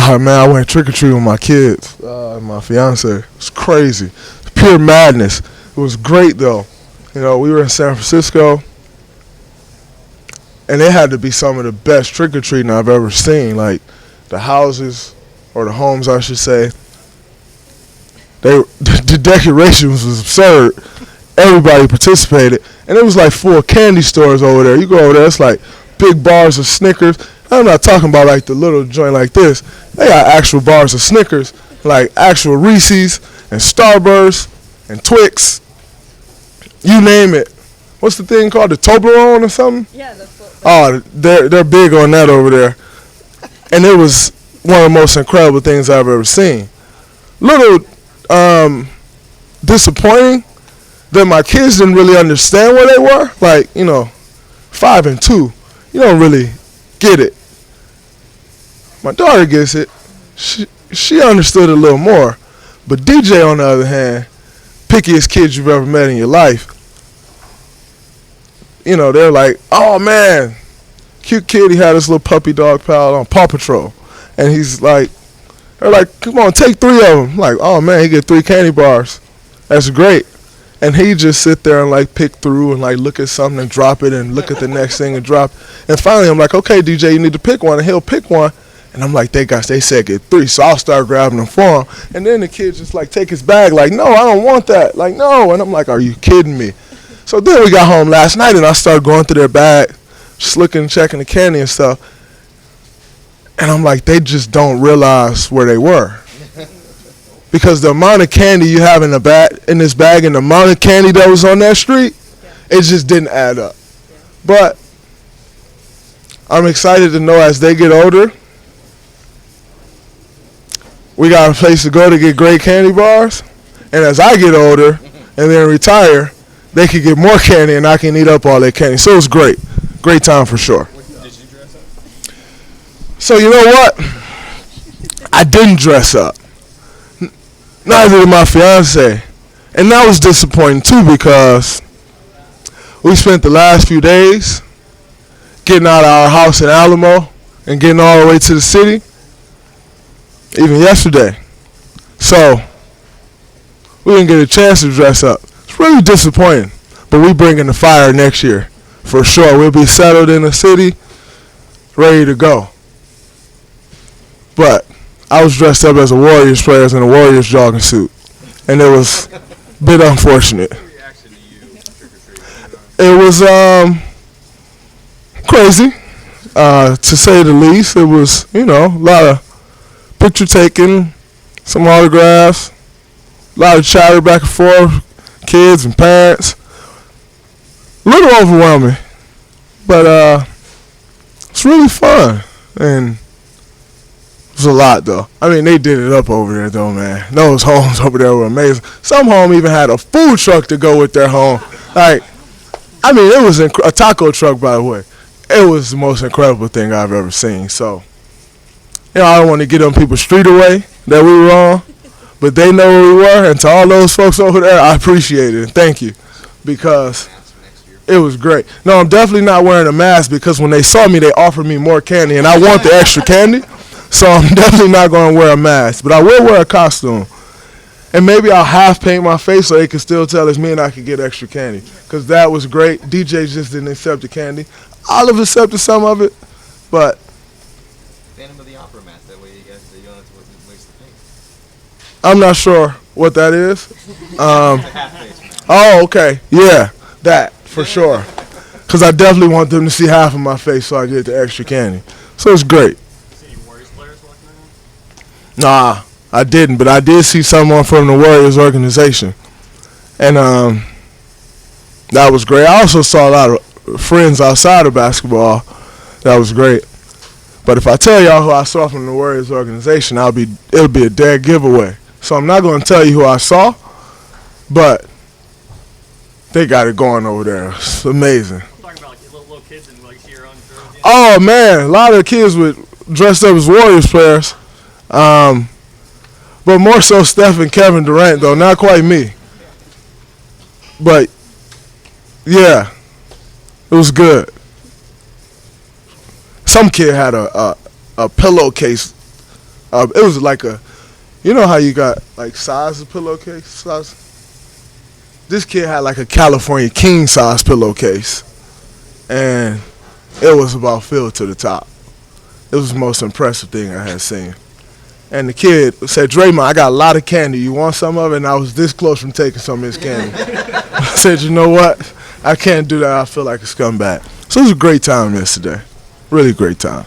Oh, man, I went trick-or-treating with my kids and my fiance. It was crazy. Pure madness. It was great, though. You know, we were in San Francisco, and it had to be some of the best trick-or-treating I've ever seen. Like, the houses, or the homes, I should say, the decorations was absurd. Everybody participated, and it was like full candy stores over there. You go over there, it's like big bars of Snickers. I'm not talking about like the little joint like this. They got actual bars of Snickers, like actual Reese's and Starburst and Twix. You name it. What's the thing called? The Toblerone or something? Yeah, that's what. Oh, they're big on that over there, and it was one of the most incredible things I've ever seen. Little disappointing that my kids didn't really understand where they were. Like, 5 and 2, you don't really get it. My daughter gets it. She understood it a little more. But DJ, on the other hand, pickiest kid you've ever met in your life. They're like, oh, man, cute kid. He had this little puppy dog pal on Paw Patrol. And they're like, come on, take 3 of them. I'm like, oh, man, he get 3 candy bars. That's great. And he just sit there and like pick through and like look at something and drop it and look at the next thing and drop. And finally I'm like, okay, DJ, you need to pick one. And he'll pick one. And I'm like, they said get 3. So I'll start grabbing them for him. And then the kid just like take his bag like, no, I don't want that. Like, no. And I'm like, are you kidding me? So then we got home last night and I started going through their bag, just looking, checking the candy and stuff. And I'm like, they just don't realize where they were. Because the amount of candy you have in this bag and the amount of candy that was on that street, it just didn't add up. But I'm excited to know as they get older, we got a place to go to get great candy bars. And as I get older and then retire, they can get more candy and I can eat up all that candy. So it was great. Great time for sure. Did you dress up? So you know what? I didn't dress up. Neither did my fiance. And that was disappointing too because we spent the last few days getting out of our house in Alamo and getting all the way to the city, even yesterday. So we didn't get a chance to dress up. It's really disappointing. But we bringing the fire next year for sure. We'll be settled in the city, ready to go. But I was dressed up as a Warriors player in a Warriors jogging suit, and it was a bit unfortunate. What reaction to you trick-or-treating? It was crazy, to say the least. It was, a lot of picture taking, some autographs, a lot of chatter back and forth, kids and parents. A little overwhelming, but it's really fun, and it was a lot, though. I mean, they did it up over there, though, man. Those homes over there were amazing. Some home even had a food truck to go with their home. Like, I mean, it was a taco truck, by the way. It was the most incredible thing I've ever seen. So, I don't want to get on people's street away that we were on, but they know where we were. And to all those folks over there, I appreciate it. And thank you, because it was great. No, I'm definitely not wearing a mask because when they saw me, they offered me more candy, and I want the extra candy. So I'm definitely not going to wear a mask, but I will wear a costume. And maybe I'll half paint my face so they can still tell it's me and I can get extra candy. Because that was great. DJ just didn't accept the candy. Olive accepted some of it, but Phantom of the Opera mask, that way you guys don't have to waste the paint. I'm not sure what that is. It's a half-face mask. Oh, okay. Yeah, that for sure. Because I definitely want them to see half of my face so I get the extra candy. So it's great. Nah, I didn't, but I did see someone from the Warriors organization, and that was great. I also saw a lot of friends outside of basketball. That was great. But if I tell y'all who I saw from the Warriors organization, it'll be a dead giveaway. So I'm not going to tell you who I saw, but they got it going over there. It's amazing. I'm talking about like little kids and like your own jersey. Oh man, a lot of kids dressed up as Warriors players. But more so Steph and Kevin Durant, though, not quite me. But, yeah, it was good. Some kid had a pillowcase It was like a, you know how you got like size of pillowcase size. This kid had like a California king size pillowcase, and it was about filled to the top. It was the most impressive thing I had seen. And the kid said, "Draymond, I got a lot of candy. You want some of it?" And I was this close from taking some of his candy. I said, "You know what? I can't do that. I feel like a scumbag." So it was a great time yesterday. Really great time.